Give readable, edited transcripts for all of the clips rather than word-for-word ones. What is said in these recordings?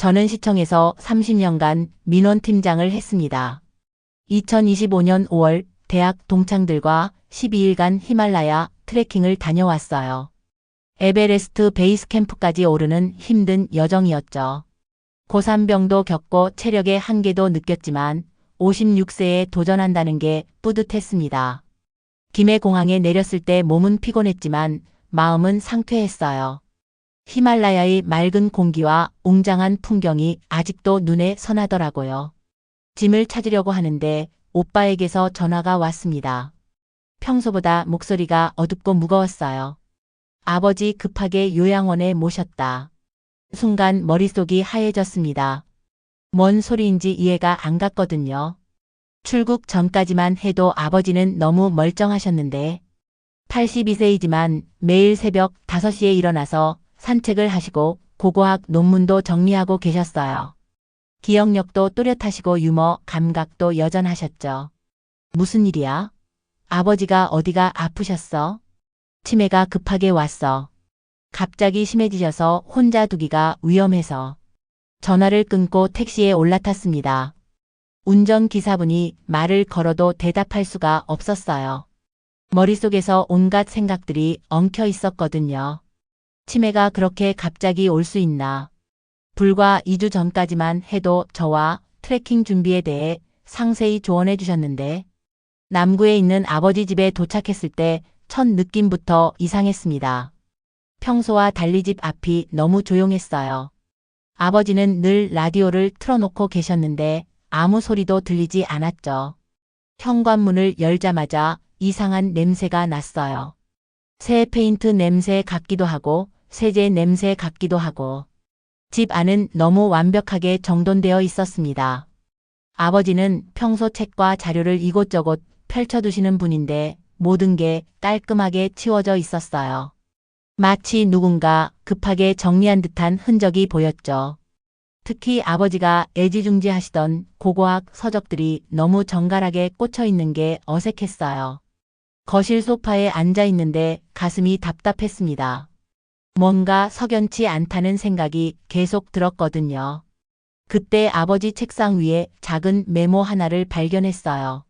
저는 시청에서 30년간 민원팀장을 했습니다. 2025년 5월 대학 동창들과 12일간 히말라야 트레킹을 다녀왔어요. 에베레스트 베이스 캠프까지 오르는 힘든 여정이었죠. 고산병도 겪고 체력의 한계도 느꼈지만 56세에 도전한다는 게 뿌듯했습니다. 김해 공항에 내렸을 때 몸은 피곤했지만 마음은 상쾌했어요. 히말라야의 맑은 공기와 웅장한 풍경이 아직도 눈에 선하더라고요. 짐을 찾으려고 하는데 오빠에게서 전화가 왔습니다. 평소보다 목소리가 어둡고 무거웠어요. 아버지 급하게 요양원에 모셨다. 순간 머릿속이 하얘졌습니다. 뭔 소리인지 이해가 안 갔거든요. 출국 전까지만 해도 아버지는 너무 멀쩡하셨는데 82세이지만 매일 새벽 5시에 일어나서 산책을 하시고 고고학 논문도 정리하고 계셨어요. 기억력도 또렷하시고 유머 감각도 여전하셨죠. 무슨 일이야? 아버지가 어디가 아프셨어? 치매가 급하게 왔어. 갑자기 심해지셔서 혼자 두기가 위험해서. 전화를 끊고 택시에 올라탔습니다. 운전기사분이 말을 걸어도 대답할 수가 없었어요. 머릿속에서 온갖 생각들이 엉켜 있었거든요. 치매가 그렇게 갑자기 올 수 있나. 불과 2주 전까지만 해도 저와 트레킹 준비에 대해 상세히 조언해 주셨는데 남구에 있는 아버지 집에 도착했을 때 첫 느낌부터 이상했습니다. 평소와 달리 집 앞이 너무 조용했어요. 아버지는 늘 라디오를 틀어놓고 계셨는데 아무 소리도 들리지 않았죠. 현관문을 열자마자 이상한 냄새가 났어요. 새 페인트 냄새 같기도 하고 세제 냄새 같기도 하고 집 안은 너무 완벽하게 정돈되어 있었습니다. 아버지는 평소 책과 자료를 이곳저곳 펼쳐두시는 분인데 모든 게 깔끔하게 치워져 있었어요. 마치 누군가 급하게 정리한 듯한 흔적이 보였죠. 특히 아버지가 애지중지하시던 고고학 서적들이 너무 정갈하게 꽂혀 있는 게 어색했어요. 거실 소파에 앉아 있는데 가슴이 답답했습니다. 뭔가 석연치 않다는 생각이 계속 들었거든요. 그때 아버지 책상 위에 작은 메모 하나를 발견했어요.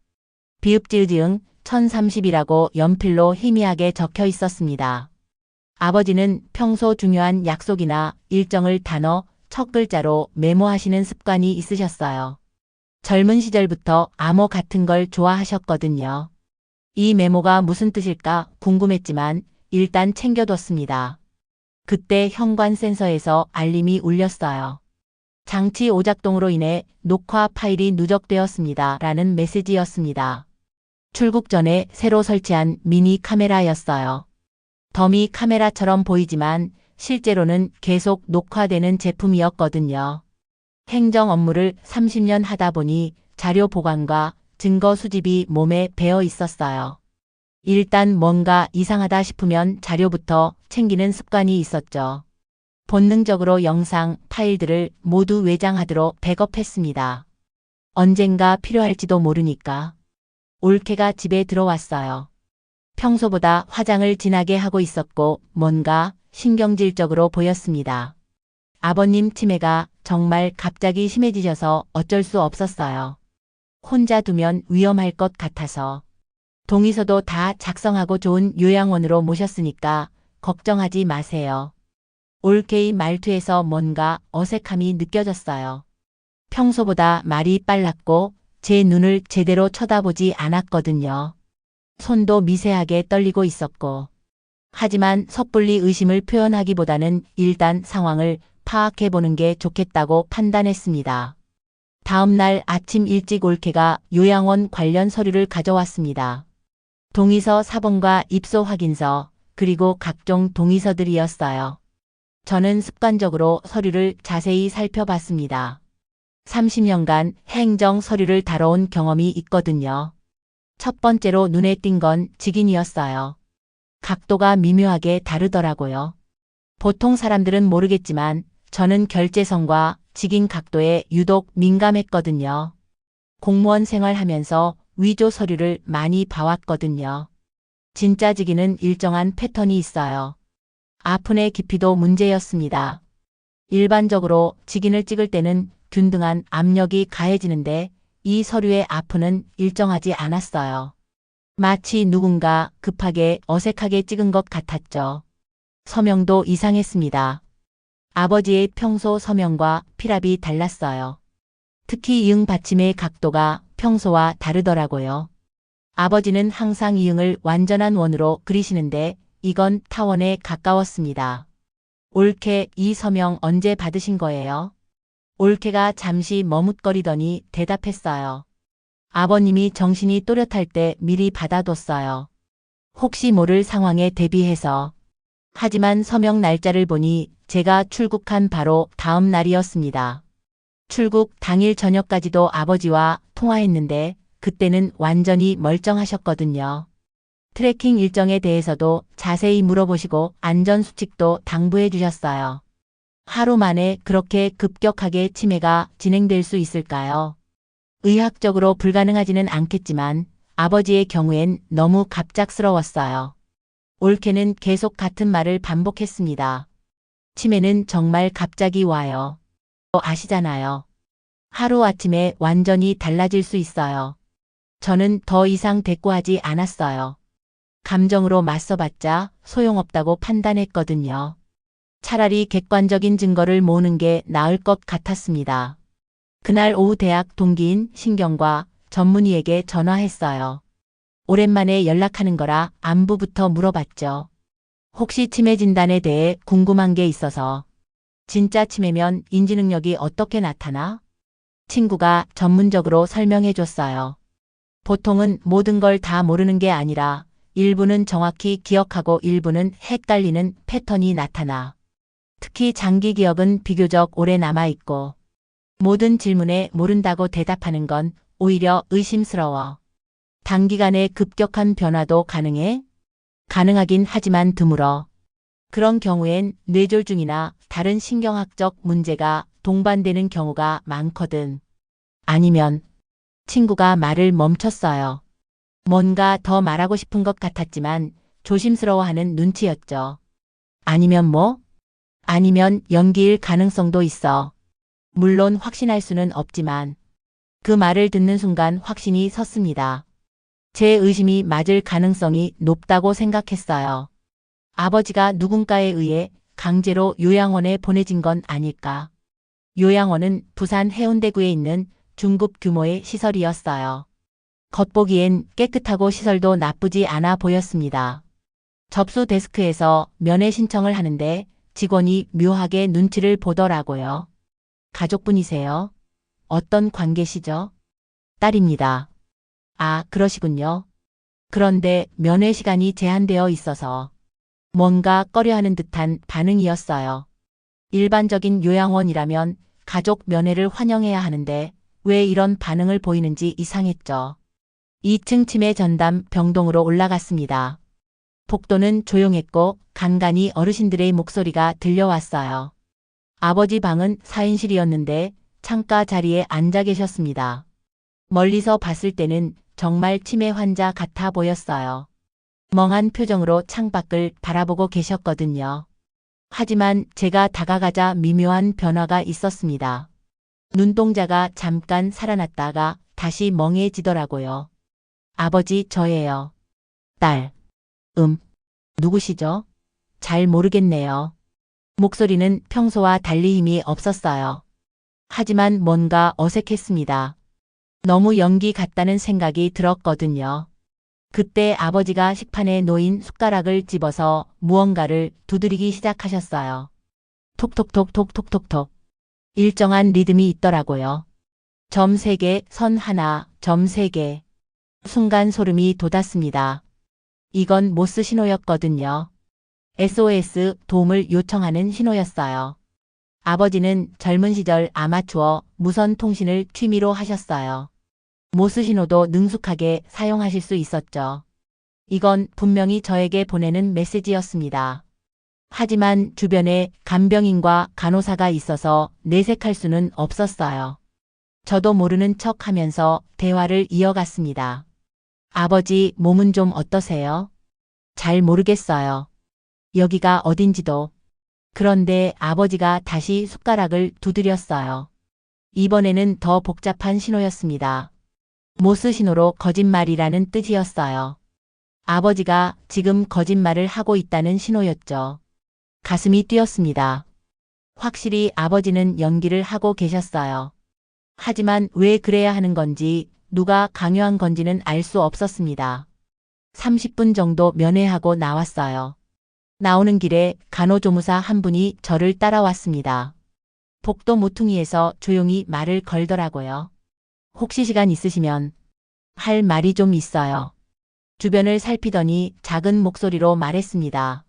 비읍지읒 1030이라고 연필로 희미하게 적혀 있었습니다. 아버지는 평소 중요한 약속이나 일정을 단어, 첫 글자로 메모하시는 습관이 있으셨어요. 젊은 시절부터 암호 같은 걸 좋아하셨거든요. 이 메모가 무슨 뜻일까 궁금했지만 일단 챙겨뒀습니다. 그때 현관 센서에서 알림이 울렸어요. 장치 오작동으로 인해 녹화 파일이 누적되었습니다. 라는 메시지였습니다. 출국 전에 새로 설치한 미니 카메라였어요. 더미 카메라처럼 보이지만 실제로는 계속 녹화되는 제품이었거든요. 행정 업무를 30년 하다 보니 자료 보관과 증거 수집이 몸에 배어 있었어요. 일단 뭔가 이상하다 싶으면 자료부터 챙기는 습관이 있었죠. 본능적으로 영상, 파일들을 모두 외장하드로 백업했습니다. 언젠가 필요할지도 모르니까. 올케가 집에 들어왔어요. 평소보다 화장을 진하게 하고 있었고 뭔가 신경질적으로 보였습니다. 아버님 치매가 정말 갑자기 심해지셔서 어쩔 수 없었어요. 혼자 두면 위험할 것 같아서. 동의서도 다 작성하고 좋은 요양원으로 모셨으니까 걱정하지 마세요. 올케의 말투에서 뭔가 어색함이 느껴졌어요. 평소보다 말이 빨랐고 제 눈을 제대로 쳐다보지 않았거든요. 손도 미세하게 떨리고 있었고. 하지만 섣불리 의심을 표현하기보다는 일단 상황을 파악해보는 게 좋겠다고 판단했습니다. 다음 날 아침 일찍 올케가 요양원 관련 서류를 가져왔습니다. 동의서 사본과 입소 확인서, 그리고 각종 동의서들이었어요. 저는 습관적으로 서류를 자세히 살펴봤습니다. 30년간 행정 서류를 다뤄온 경험이 있거든요. 첫 번째로 눈에 띈 건 직인이었어요. 각도가 미묘하게 다르더라고요. 보통 사람들은 모르겠지만 저는 결제선과 직인 각도에 유독 민감했거든요. 공무원 생활하면서 위조 서류를 많이 봐왔거든요. 진짜 직인은 일정한 패턴이 있어요. 아픈의 깊이도 문제였습니다. 일반적으로 직인을 찍을 때는 균등한 압력이 가해지는데 이 서류의 아프는 일정하지 않았어요. 마치 누군가 급하게 어색하게 찍은 것 같았죠. 서명도 이상했습니다. 아버지의 평소 서명과 필압이 달랐어요. 특히 이응 받침의 각도가 평소와 다르더라고요. 아버지는 항상 이응을 완전한 원으로 그리시는데 이건 타원에 가까웠습니다. 올케, 이 서명 언제 받으신 거예요? 올케가 잠시 머뭇거리더니 대답했어요. 아버님이 정신이 또렷할 때 미리 받아뒀어요. 혹시 모를 상황에 대비해서. 하지만 서명 날짜를 보니 제가 출국한 바로 다음 날이었습니다. 출국 당일 저녁까지도 아버지와 통화했는데 그때는 완전히 멀쩡하셨거든요. 트레킹 일정에 대해서도 자세히 물어보시고 안전수칙도 당부해 주셨어요. 하루 만에 그렇게 급격하게 치매가 진행될 수 있을까요? 의학적으로 불가능하지는 않겠지만 아버지의 경우엔 너무 갑작스러웠어요. 올케는 계속 같은 말을 반복했습니다. 치매는 정말 갑자기 와요. 아시잖아요. 하루아침에 완전히 달라질 수 있어요. 저는 더 이상 대꾸하지 않았어요. 감정으로 맞서봤자 소용없다고 판단했거든요. 차라리 객관적인 증거를 모으는 게 나을 것 같았습니다. 그날 오후 대학 동기인 신경과 전문의에게 전화했어요. 오랜만에 연락하는 거라 안부부터 물어봤죠. 혹시 치매 진단에 대해 궁금한 게 있어서. 진짜 치매면 인지 능력이 어떻게 나타나? 친구가 전문적으로 설명해 줬어요. 보통은 모든 걸 다 모르는 게 아니라 일부는 정확히 기억하고 일부는 헷갈리는 패턴이 나타나. 특히 장기 기억은 비교적 오래 남아있고 모든 질문에 모른다고 대답하는 건 오히려 의심스러워. 단기간에 급격한 변화도 가능해? 가능하긴 하지만 드물어. 그런 경우엔 뇌졸중이나 다른 신경학적 문제가 동반되는 경우가 많거든. 아니면 친구가 말을 멈췄어요. 뭔가 더 말하고 싶은 것 같았지만 조심스러워하는 눈치였죠. 아니면 뭐? 아니면 연기일 가능성도 있어. 물론 확신할 수는 없지만 그 말을 듣는 순간 확신이 섰습니다. 제 의심이 맞을 가능성이 높다고 생각했어요. 아버지가 누군가에 의해 강제로 요양원에 보내진 건 아닐까. 요양원은 부산 해운대구에 있는 중급 규모의 시설이었어요. 겉보기엔 깨끗하고 시설도 나쁘지 않아 보였습니다. 접수 데스크에서 면회 신청을 하는데 직원이 묘하게 눈치를 보더라고요. 가족분이세요? 어떤 관계시죠? 딸입니다. 아, 그러시군요. 그런데 면회 시간이 제한되어 있어서 뭔가 꺼려하는 듯한 반응이었어요. 일반적인 요양원이라면 가족 면회를 환영해야 하는데 왜 이런 반응을 보이는지 이상했죠. 2층 치매 전담 병동으로 올라갔습니다. 복도는 조용했고 간간히 어르신들의 목소리가 들려왔어요. 아버지 방은 4인실이었는데 창가 자리에 앉아 계셨습니다. 멀리서 봤을 때는 정말 치매 환자 같아 보였어요. 멍한 표정으로 창밖을 바라보고 계셨거든요. 하지만 제가 다가가자 미묘한 변화가 있었습니다. 눈동자가 잠깐 살아났다가 다시 멍해지더라고요. 아버지, 저예요. 딸. 누구시죠? 잘 모르겠네요. 목소리는 평소와 달리 힘이 없었어요. 하지만 뭔가 어색했습니다. 너무 연기 같다는 생각이 들었거든요. 그때 아버지가 식판에 놓인 숟가락을 집어서 무언가를 두드리기 시작하셨어요. 톡톡톡톡톡톡톡. 일정한 리듬이 있더라고요. 점 3개, 선 하나, 점 3개. 순간 소름이 돋았습니다. 이건 모스 신호였거든요. SOS 도움을 요청하는 신호였어요. 아버지는 젊은 시절 아마추어 무선 통신을 취미로 하셨어요. 모스 신호도 능숙하게 사용하실 수 있었죠. 이건 분명히 저에게 보내는 메시지였습니다. 하지만 주변에 간병인과 간호사가 있어서 내색할 수는 없었어요. 저도 모르는 척 하면서 대화를 이어갔습니다. 아버지, 몸은 좀 어떠세요? 잘 모르겠어요. 여기가 어딘지도. 그런데 아버지가 다시 숟가락을 두드렸어요. 이번에는 더 복잡한 신호였습니다. 모스 신호로 거짓말이라는 뜻이었어요. 아버지가 지금 거짓말을 하고 있다는 신호였죠. 가슴이 뛰었습니다. 확실히 아버지는 연기를 하고 계셨어요. 하지만 왜 그래야 하는 건지, 누가 강요한 건지는 알 수 없었습니다. 30분 정도 면회하고 나왔어요. 나오는 길에 간호조무사 한 분이 저를 따라왔습니다. 복도 모퉁이에서 조용히 말을 걸더라고요. 혹시 시간 있으시면 할 말이 좀 있어요. 주변을 살피더니 작은 목소리로 말했습니다.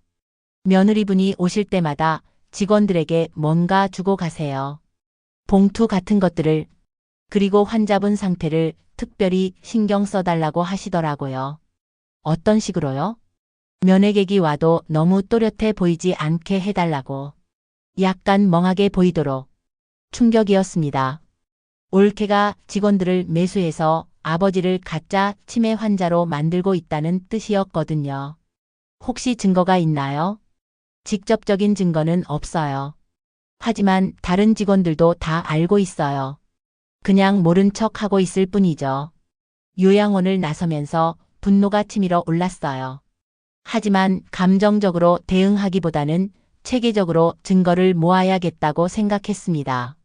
며느리분이 오실 때마다 직원들에게 뭔가 주고 가세요. 봉투 같은 것들을. 그리고 환자분 상태를 특별히 신경 써달라고 하시더라고요. 어떤 식으로요? 면회객이 와도 너무 또렷해 보이지 않게 해달라고. 약간 멍하게 보이도록. 충격이었습니다. 올케가 직원들을 매수해서 아버지를 가짜 치매 환자로 만들고 있다는 뜻이었거든요. 혹시 증거가 있나요? 직접적인 증거는 없어요. 하지만 다른 직원들도 다 알고 있어요. 그냥 모른 척 하고 있을 뿐이죠. 요양원을 나서면서 분노가 치밀어 올랐어요. 하지만 감정적으로 대응하기보다는 체계적으로 증거를 모아야겠다고 생각했습니다.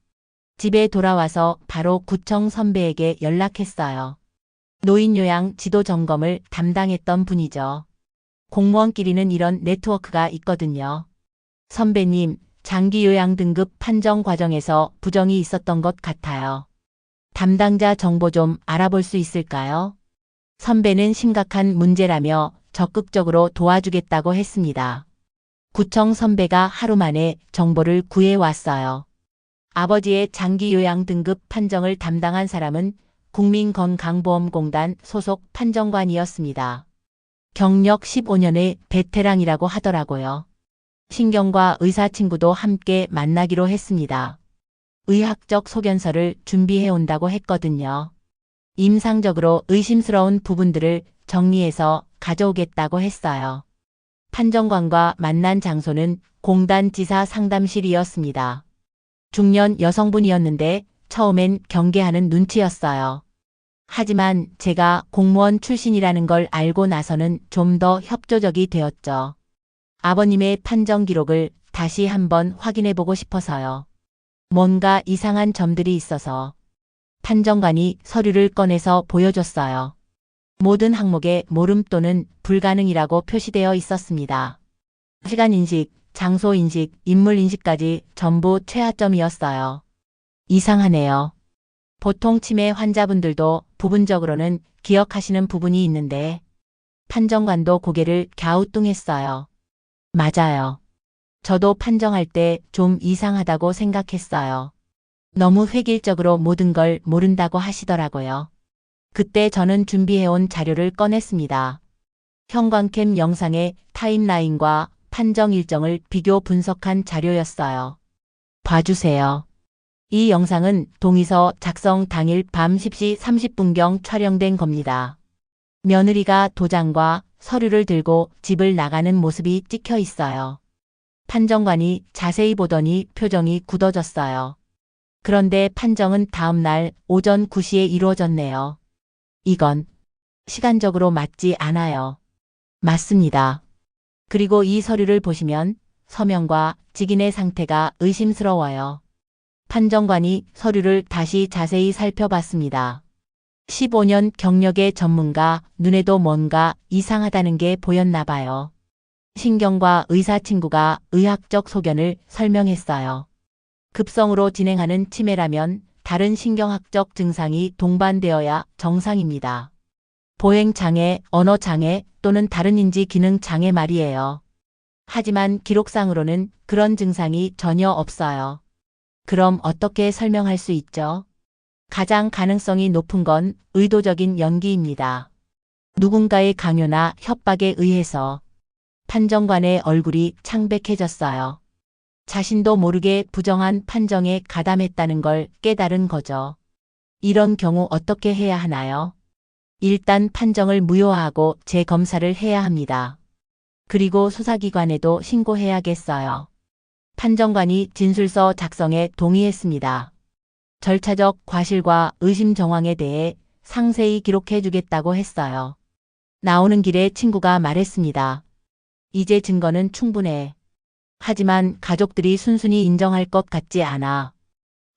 집에 돌아와서 바로 구청 선배에게 연락했어요. 노인요양 지도 점검을 담당했던 분이죠. 공무원끼리는 이런 네트워크가 있거든요. 선배님, 장기요양 등급 판정 과정에서 부정이 있었던 것 같아요. 담당자 정보 좀 알아볼 수 있을까요? 선배는 심각한 문제라며 적극적으로 도와주겠다고 했습니다. 구청 선배가 하루 만에 정보를 구해왔어요. 아버지의 장기요양 등급 판정을 담당한 사람은 국민건강보험공단 소속 판정관이었습니다. 경력 15년의 베테랑이라고 하더라고요. 신경과 의사 친구도 함께 만나기로 했습니다. 의학적 소견서를 준비해 온다고 했거든요. 임상적으로 의심스러운 부분들을 정리해서 가져오겠다고 했어요. 판정관과 만난 장소는 공단 지사 상담실이었습니다. 중년 여성분이었는데 처음엔 경계하는 눈치였어요. 하지만 제가 공무원 출신이라는 걸 알고 나서는 좀 더 협조적이 되었죠. 아버님의 판정 기록을 다시 한번 확인해 보고 싶어서요. 뭔가 이상한 점들이 있어서. 판정관이 서류를 꺼내서 보여줬어요. 모든 항목에 모름 또는 불가능이라고 표시되어 있었습니다. 시간 인식, 장소 인식, 인물 인식까지 전부 최하점이었어요. 이상하네요. 보통 치매 환자분들도 부분적으로는 기억하시는 부분이 있는데 판정관도 고개를 갸우뚱했어요. 맞아요. 저도 판정할 때 좀 이상하다고 생각했어요. 너무 획일적으로 모든 걸 모른다고 하시더라고요. 그때 저는 준비해온 자료를 꺼냈습니다. 형광캠 영상의 타임라인과 판정 일정을 비교 분석한 자료였어요. 봐주세요. 이 영상은 동의서 작성 당일 밤 10시 30분경 촬영된 겁니다. 며느리가 도장과 서류를 들고 집을 나가는 모습이 찍혀 있어요. 판정관이 자세히 보더니 표정이 굳어졌어요. 그런데 판정은 다음 날 오전 9시에 이루어졌네요. 이건 시간적으로 맞지 않아요. 맞습니다. 그리고 이 서류를 보시면 서명과 직인의 상태가 의심스러워요. 판정관이 서류를 다시 자세히 살펴봤습니다. 15년 경력의 전문가 눈에도 뭔가 이상하다는 게 보였나 봐요. 신경과 의사 친구가 의학적 소견을 설명했어요. 급성으로 진행하는 치매라면 다른 신경학적 증상이 동반되어야 정상입니다. 보행장애, 언어장애 또는 다른 인지 기능 장애 말이에요. 하지만 기록상으로는 그런 증상이 전혀 없어요. 그럼 어떻게 설명할 수 있죠? 가장 가능성이 높은 건 의도적인 연기입니다. 누군가의 강요나 협박에 의해서. 판정관의 얼굴이 창백해졌어요. 자신도 모르게 부정한 판정에 가담했다는 걸 깨달은 거죠. 이런 경우 어떻게 해야 하나요? 일단 판정을 무효화하고 재검사를 해야 합니다. 그리고 수사기관에도 신고해야겠어요. 판정관이 진술서 작성에 동의했습니다. 절차적 과실과 의심 정황에 대해 상세히 기록해 주겠다고 했어요. 나오는 길에 친구가 말했습니다. 이제 증거는 충분해. 하지만 가족들이 순순히 인정할 것 같지 않아.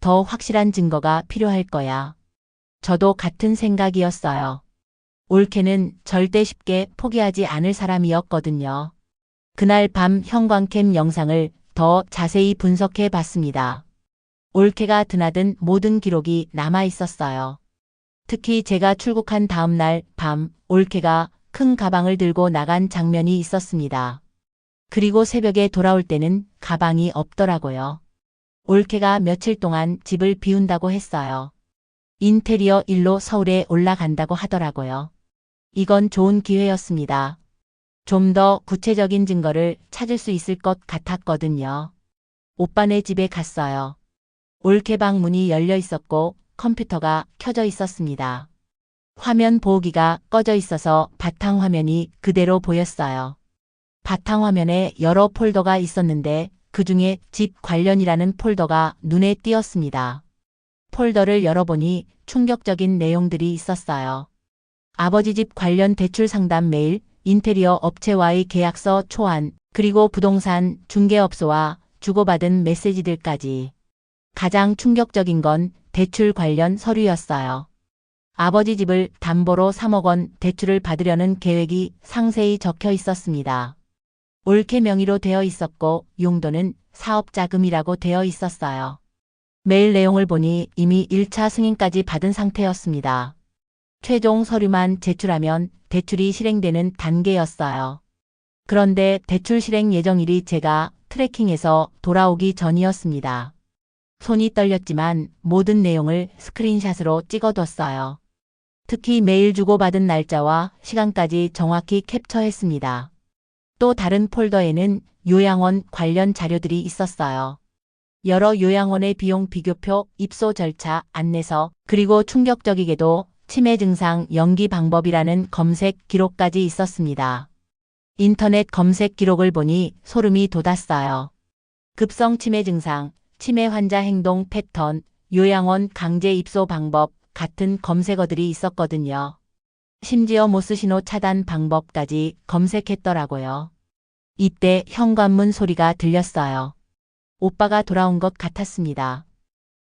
더 확실한 증거가 필요할 거야. 저도 같은 생각이었어요. 올케는 절대 쉽게 포기하지 않을 사람이었거든요. 그날 밤 형광캠 영상을 더 자세히 분석해 봤습니다. 올케가 드나든 모든 기록이 남아 있었어요. 특히 제가 출국한 다음 날 밤 올케가 큰 가방을 들고 나간 장면이 있었습니다. 그리고 새벽에 돌아올 때는 가방이 없더라고요. 올케가 며칠 동안 집을 비운다고 했어요. 인테리어 일로 서울에 올라간다고 하더라고요. 이건 좋은 기회였습니다. 좀 더 구체적인 증거를 찾을 수 있을 것 같았거든요. 오빠네 집에 갔어요. 올케 방 문이 열려 있었고 컴퓨터가 켜져 있었습니다. 화면 보호기가 꺼져 있어서 바탕화면이 그대로 보였어요. 바탕화면에 여러 폴더가 있었는데 그중에 집 관련이라는 폴더가 눈에 띄었습니다. 폴더를 열어보니 충격적인 내용들이 있었어요. 아버지 집 관련 대출 상담 메일, 인테리어 업체와의 계약서 초안, 그리고 부동산 중개업소와 주고받은 메시지들까지. 가장 충격적인 건 대출 관련 서류였어요. 아버지 집을 담보로 3억 원 대출을 받으려는 계획이 상세히 적혀 있었습니다. 올케 명의로 되어 있었고 용도는 사업자금이라고 되어 있었어요. 메일 내용을 보니 이미 1차 승인까지 받은 상태였습니다. 최종 서류만 제출하면 대출이 실행되는 단계였어요. 그런데 대출 실행 예정일이 제가 트래킹해서 돌아오기 전이었습니다. 손이 떨렸지만 모든 내용을 스크린샷으로 찍어뒀어요. 특히 메일 주고받은 날짜와 시간까지 정확히 캡처했습니다. 또 다른 폴더에는 요양원 관련 자료들이 있었어요. 여러 요양원의 비용 비교표, 입소 절차, 안내서, 그리고 충격적이게도 치매 증상 연기 방법이라는 검색 기록까지 있었습니다. 인터넷 검색 기록을 보니 소름이 돋았어요. 급성 치매 증상, 치매 환자 행동 패턴, 요양원 강제 입소 방법 같은 검색어들이 있었거든요. 심지어 모스 신호 차단 방법까지 검색했더라고요. 이때 현관문 소리가 들렸어요. 오빠가 돌아온 것 같았습니다.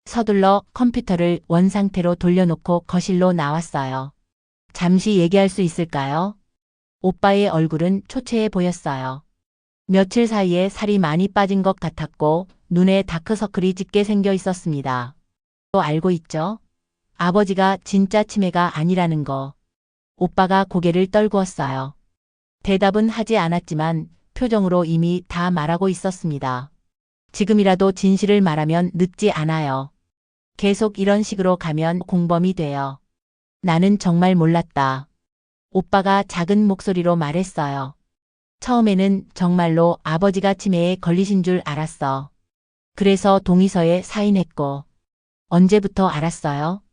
서둘러 컴퓨터를 원상태로 돌려놓고 거실로 나왔어요. 잠시 얘기할 수 있을까요? 오빠의 얼굴은 초췌해 보였어요. 며칠 사이에 살이 많이 빠진 것 같았고 눈에 다크서클이 짙게 생겨 있었습니다. 또 알고 있죠? 아버지가 진짜 치매가 아니라는 거. 오빠가 고개를 떨구었어요. 대답은 하지 않았지만 표정으로 이미 다 말하고 있었습니다. 지금이라도 진실을 말하면 늦지 않아요. 계속 이런 식으로 가면 공범이 돼요. 나는 정말 몰랐다. 오빠가 작은 목소리로 말했어요. 처음에는 정말로 아버지가 치매에 걸리신 줄 알았어. 그래서 동의서에 사인했고. 언제부터 알았어요?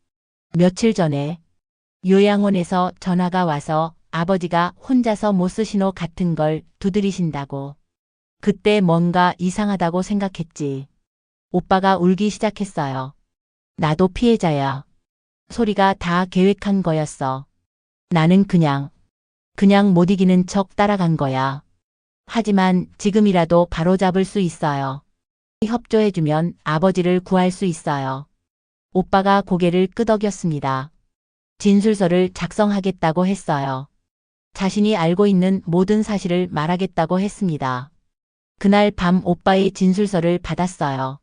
며칠 전에 요양원에서 전화가 와서 아버지가 혼자서 모스 신호 같은 걸 두드리신다고. 그때 뭔가 이상하다고 생각했지. 오빠가 울기 시작했어요. 나도 피해자야. 소리가 다 계획한 거였어. 나는 그냥 못 이기는 척 따라간 거야. 하지만 지금이라도 바로잡을 수 있어요. 협조해주면 아버지를 구할 수 있어요. 오빠가 고개를 끄덕였습니다. 진술서를 작성하겠다고 했어요. 자신이 알고 있는 모든 사실을 말하겠다고 했습니다. 그날 밤 오빠의 진술서를 받았어요.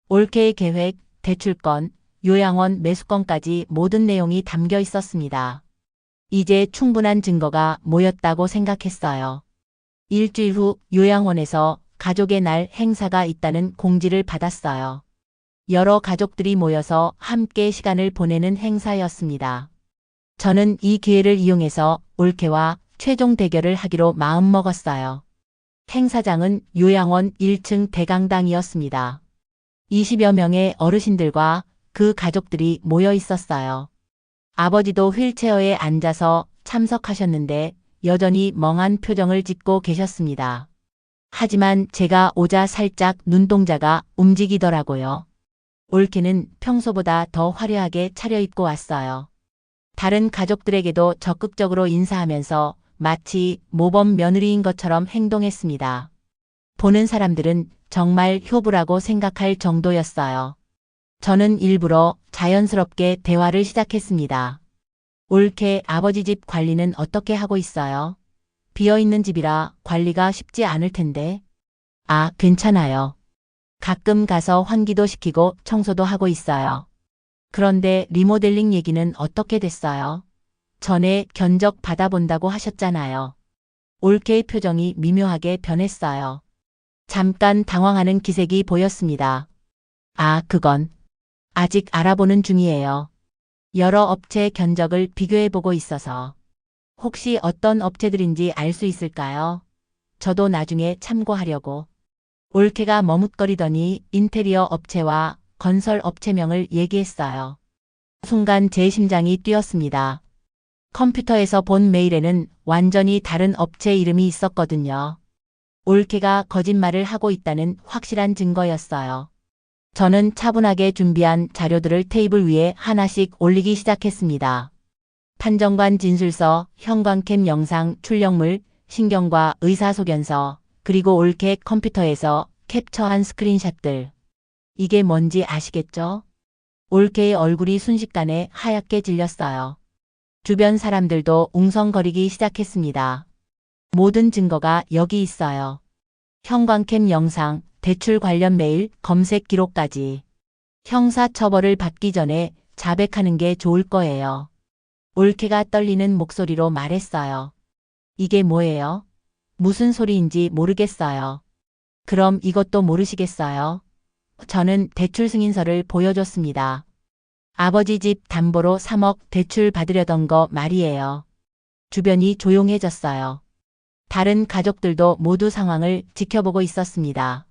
올케의 계획, 대출건, 요양원 매수건까지 모든 내용이 담겨 있었습니다. 이제 충분한 증거가 모였다고 생각했어요. 일주일 후 요양원에서 가족의 날 행사가 있다는 공지를 받았어요. 여러 가족들이 모여서 함께 시간을 보내는 행사였습니다. 저는 이 기회를 이용해서 올케와 최종 대결을 하기로 마음먹었어요. 행사장은 요양원 1층 대강당이었습니다. 20여 명의 어르신들과 그 가족들이 모여 있었어요. 아버지도 휠체어에 앉아서 참석하셨는데 여전히 멍한 표정을 짓고 계셨습니다. 하지만 제가 오자 살짝 눈동자가 움직이더라고요. 올케는 평소보다 더 화려하게 차려입고 왔어요. 다른 가족들에게도 적극적으로 인사하면서 마치 모범 며느리인 것처럼 행동했습니다. 보는 사람들은 정말 효부라고 생각할 정도였어요. 저는 일부러 자연스럽게 대화를 시작했습니다. 올케 아버지 집 관리는 어떻게 하고 있어요? 비어있는 집이라 관리가 쉽지 않을 텐데. 아, 괜찮아요. 가끔 가서 환기도 시키고 청소도 하고 있어요. 그런데 리모델링 얘기는 어떻게 됐어요? 전에 견적 받아본다고 하셨잖아요. 올케의 표정이 미묘하게 변했어요. 잠깐 당황하는 기색이 보였습니다. 아, 그건 아직 알아보는 중이에요. 여러 업체 견적을 비교해보고 있어서. 혹시 어떤 업체들인지 알 수 있을까요? 저도 나중에 참고하려고. 올케가 머뭇거리더니 인테리어 업체와 건설 업체명을 얘기했어요. 순간 제 심장이 뛰었습니다. 컴퓨터에서 본 메일에는 완전히 다른 업체 이름이 있었거든요. 올케가 거짓말을 하고 있다는 확실한 증거였어요. 저는 차분하게 준비한 자료들을 테이블 위에 하나씩 올리기 시작했습니다. 판정관 진술서, 형광캠 영상 출력물, 신경과 의사소견서, 그리고 올케 컴퓨터에서 캡처한 스크린샷들. 이게 뭔지 아시겠죠? 올케의 얼굴이 순식간에 하얗게 질렸어요. 주변 사람들도 웅성거리기 시작했습니다. 모든 증거가 여기 있어요. 형광캠 영상, 대출 관련 메일, 검색 기록까지. 형사처벌을 받기 전에 자백하는 게 좋을 거예요. 올케가 떨리는 목소리로 말했어요. 이게 뭐예요? 무슨 소리인지 모르겠어요. 그럼 이것도 모르시겠어요? 저는 대출 승인서를 보여줬습니다. 아버지 집 담보로 3억 대출 받으려던 거 말이에요. 주변이 조용해졌어요. 다른 가족들도 모두 상황을 지켜보고 있었습니다.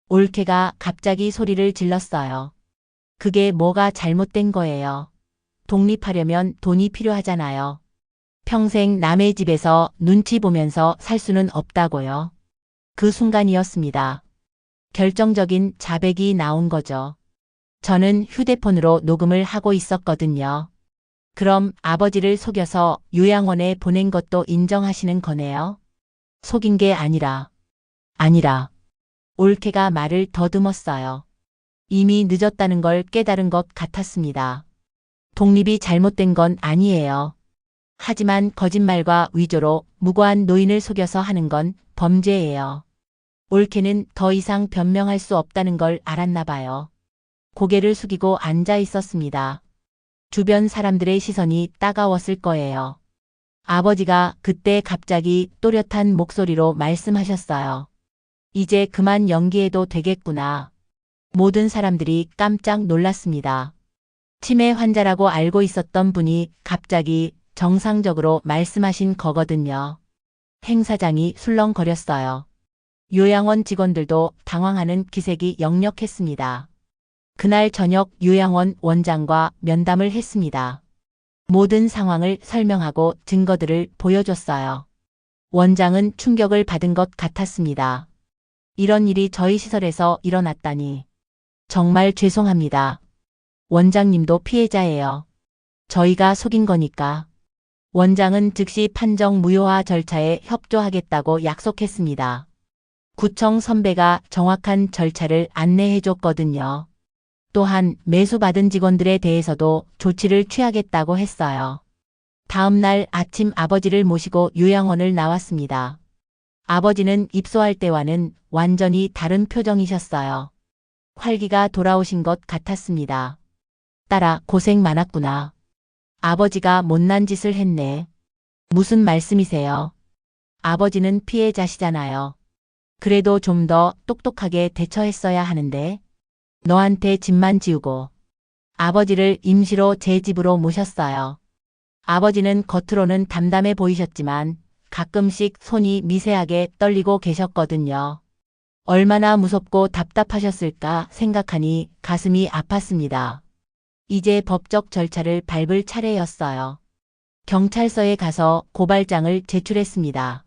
올케가 갑자기 소리를 질렀어요. 그게 뭐가 잘못된 거예요? 독립하려면 돈이 필요하잖아요. 평생 남의 집에서 눈치 보면서 살 수는 없다고요. 그 순간이었습니다. 결정적인 자백이 나온 거죠. 저는 휴대폰으로 녹음을 하고 있었거든요. 그럼 아버지를 속여서 요양원에 보낸 것도 인정하시는 거네요? 속인 게 아니라. 올케가 말을 더듬었어요. 이미 늦었다는 걸 깨달은 것 같았습니다. 독립이 잘못된 건 아니에요. 하지만 거짓말과 위조로 무고한 노인을 속여서 하는 건 범죄예요. 올케는 더 이상 변명할 수 없다는 걸 알았나 봐요. 고개를 숙이고 앉아 있었습니다. 주변 사람들의 시선이 따가웠을 거예요. 아버지가 그때 갑자기 또렷한 목소리로 말씀하셨어요. 이제 그만 연기해도 되겠구나. 모든 사람들이 깜짝 놀랐습니다. 치매 환자라고 알고 있었던 분이 갑자기 정상적으로 말씀하신 거거든요. 행사장이 술렁거렸어요. 요양원 직원들도 당황하는 기색이 역력했습니다. 그날 저녁 요양원 원장과 면담을 했습니다. 모든 상황을 설명하고 증거들을 보여줬어요. 원장은 충격을 받은 것 같았습니다. 이런 일이 저희 시설에서 일어났다니. 정말 죄송합니다. 원장님도 피해자예요. 저희가 속인 거니까. 원장은 즉시 판정 무효화 절차에 협조하겠다고 약속했습니다. 구청 선배가 정확한 절차를 안내해줬거든요. 또한 매수받은 직원들에 대해서도 조치를 취하겠다고 했어요. 다음 날 아침 아버지를 모시고 요양원을 나왔습니다. 아버지는 입소할 때와는 완전히 다른 표정이셨어요. 활기가 돌아오신 것 같았습니다. 딸아, 고생 많았구나. 아버지가 못난 짓을 했네. 무슨 말씀이세요? 아버지는 피해자시잖아요. 그래도 좀 더 똑똑하게 대처했어야 하는데. 너한테 집만 지우고. 아버지를 임시로 제 집으로 모셨어요. 아버지는 겉으로는 담담해 보이셨지만 가끔씩 손이 미세하게 떨리고 계셨거든요. 얼마나 무섭고 답답하셨을까 생각하니 가슴이 아팠습니다. 이제 법적 절차를 밟을 차례였어요. 경찰서에 가서 고발장을 제출했습니다.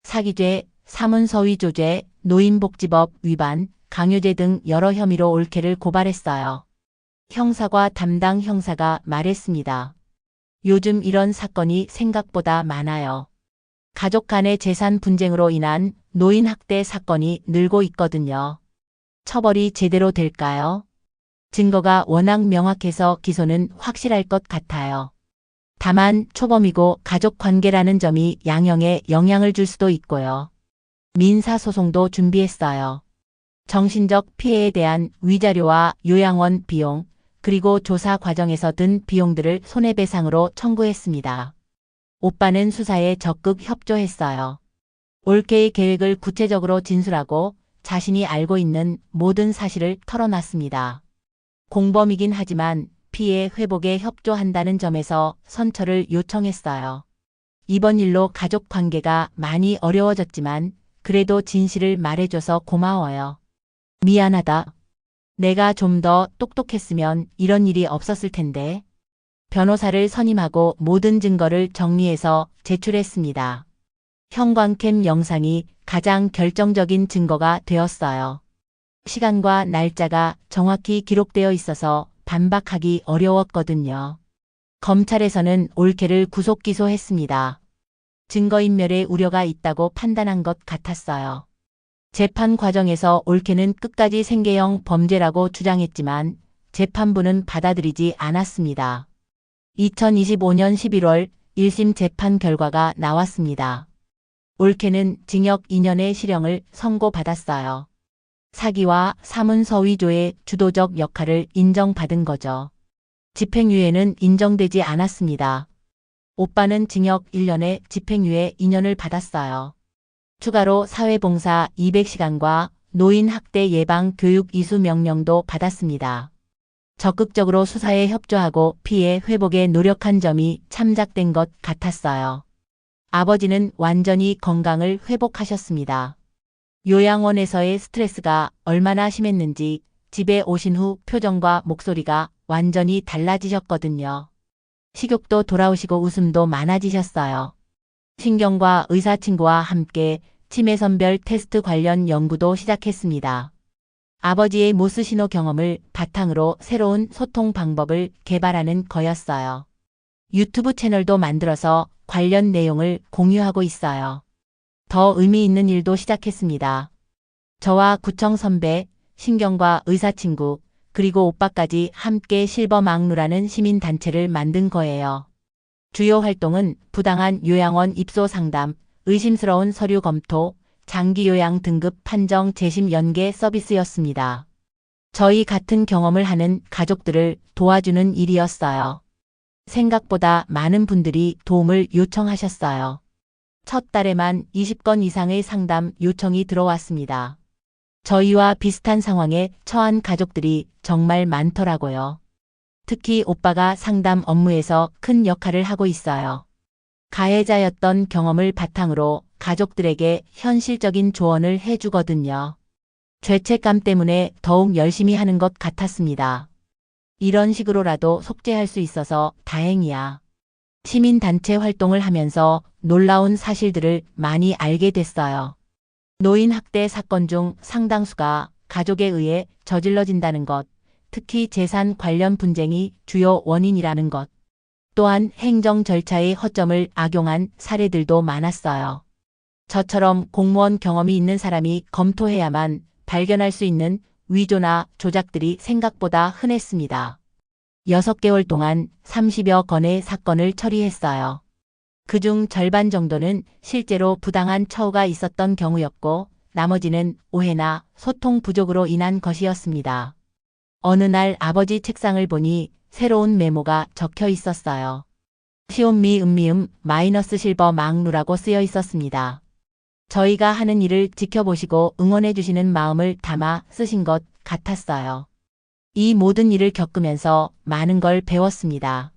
사기죄, 사문서위조죄, 노인복지법 위반, 강요죄 등 여러 혐의로 올케를 고발했어요. 형사과 담당 형사가 말했습니다. 요즘 이런 사건이 생각보다 많아요. 가족 간의 재산 분쟁으로 인한 노인 학대 사건이 늘고 있거든요. 처벌이 제대로 될까요? 증거가 워낙 명확해서 기소는 확실할 것 같아요. 다만 초범이고 가족 관계라는 점이 양형에 영향을 줄 수도 있고요. 민사소송도 준비했어요. 정신적 피해에 대한 위자료와 요양원 비용, 그리고 조사 과정에서 든 비용들을 손해배상으로 청구했습니다. 오빠는 수사에 적극 협조했어요. 올케의 계획을 구체적으로 진술하고 자신이 알고 있는 모든 사실을 털어놨습니다. 공범이긴 하지만 피해 회복에 협조한다는 점에서 선처를 요청했어요. 이번 일로 가족 관계가 많이 어려워졌지만 그래도 진실을 말해줘서 고마워요. 미안하다. 내가 좀 더 똑똑했으면 이런 일이 없었을 텐데. 변호사를 선임하고 모든 증거를 정리해서 제출했습니다. 형광캠 영상이 가장 결정적인 증거가 되었어요. 시간과 날짜가 정확히 기록되어 있어서 반박하기 어려웠거든요. 검찰에서는 올케를 구속 기소했습니다. 증거인멸의 우려가 있다고 판단한 것 같았어요. 재판 과정에서 올케는 끝까지 생계형 범죄라고 주장했지만 재판부는 받아들이지 않았습니다. 2025년 11월 1심 재판 결과가 나왔습니다. 올케는 징역 2년의 실형을 선고받았어요. 사기와 사문서위조의 주도적 역할을 인정받은 거죠. 집행유예는 인정되지 않았습니다. 오빠는 징역 1년에 집행유예 2년을 받았어요. 추가로 사회봉사 200시간과 노인 학대 예방 교육 이수 명령도 받았습니다. 적극적으로 수사에 협조하고 피해 회복에 노력한 점이 참작된 것 같았어요. 아버지는 완전히 건강을 회복하셨습니다. 요양원에서의 스트레스가 얼마나 심했는지 집에 오신 후 표정과 목소리가 완전히 달라지셨거든요. 식욕도 돌아오시고 웃음도 많아지셨어요. 신경과 의사 친구와 함께 치매선별 테스트 관련 연구도 시작했습니다. 아버지의 모스 신호 경험을 바탕으로 새로운 소통 방법을 개발하는 거였어요. 유튜브 채널도 만들어서 관련 내용을 공유하고 있어요. 더 의미 있는 일도 시작했습니다. 저와 구청 선배, 신경과 의사 친구, 그리고 오빠까지 함께 실버망루라는 시민단체를 만든 거예요. 주요 활동은 부당한 요양원 입소 상담, 의심스러운 서류 검토, 장기요양 등급 판정 재심 연계 서비스였습니다. 저희 같은 경험을 하는 가족들을 도와주는 일이었어요. 생각보다 많은 분들이 도움을 요청하셨어요. 첫 달에만 20건 이상의 상담 요청이 들어왔습니다. 저희와 비슷한 상황에 처한 가족들이 정말 많더라고요. 특히 오빠가 상담 업무에서 큰 역할을 하고 있어요. 가해자였던 경험을 바탕으로 가족들에게 현실적인 조언을 해주거든요. 죄책감 때문에 더욱 열심히 하는 것 같았습니다. 이런 식으로라도 속죄할 수 있어서 다행이야. 시민단체 활동을 하면서 놀라운 사실들을 많이 알게 됐어요. 노인 학대 사건 중 상당수가 가족에 의해 저질러진다는 것, 특히 재산 관련 분쟁이 주요 원인이라는 것, 또한 행정 절차의 허점을 악용한 사례들도 많았어요. 저처럼 공무원 경험이 있는 사람이 검토해야만 발견할 수 있는 위조나 조작들이 생각보다 흔했습니다. 6개월 동안 30여 건의 사건을 처리했어요. 그중 절반 정도는 실제로 부당한 처우가 있었던 경우였고 나머지는 오해나 소통 부족으로 인한 것이었습니다. 어느 날 아버지 책상을 보니 새로운 메모가 적혀 있었어요. 시온미 음미음 마이너스 실버 망루라고 쓰여 있었습니다. 저희가 하는 일을 지켜보시고 응원해 주시는 마음을 담아 쓰신 것 같았어요. 이 모든 일을 겪으면서 많은 걸 배웠습니다.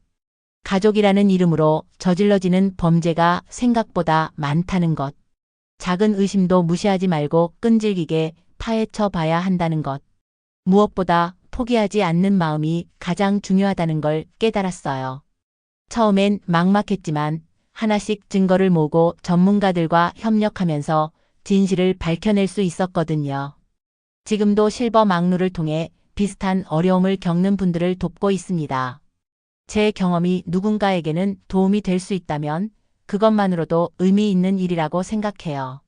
가족이라는 이름으로 저질러지는 범죄가 생각보다 많다는 것. 작은 의심도 무시하지 말고 끈질기게 파헤쳐 봐야 한다는 것. 무엇보다 포기하지 않는 마음이 가장 중요하다는 걸 깨달았어요. 처음엔 막막했지만 하나씩 증거를 모으고 전문가들과 협력하면서 진실을 밝혀낼 수 있었거든요. 지금도 실버 막루를 통해 비슷한 어려움을 겪는 분들을 돕고 있습니다. 제 경험이 누군가에게는 도움이 될 수 있다면 그것만으로도 의미 있는 일이라고 생각해요.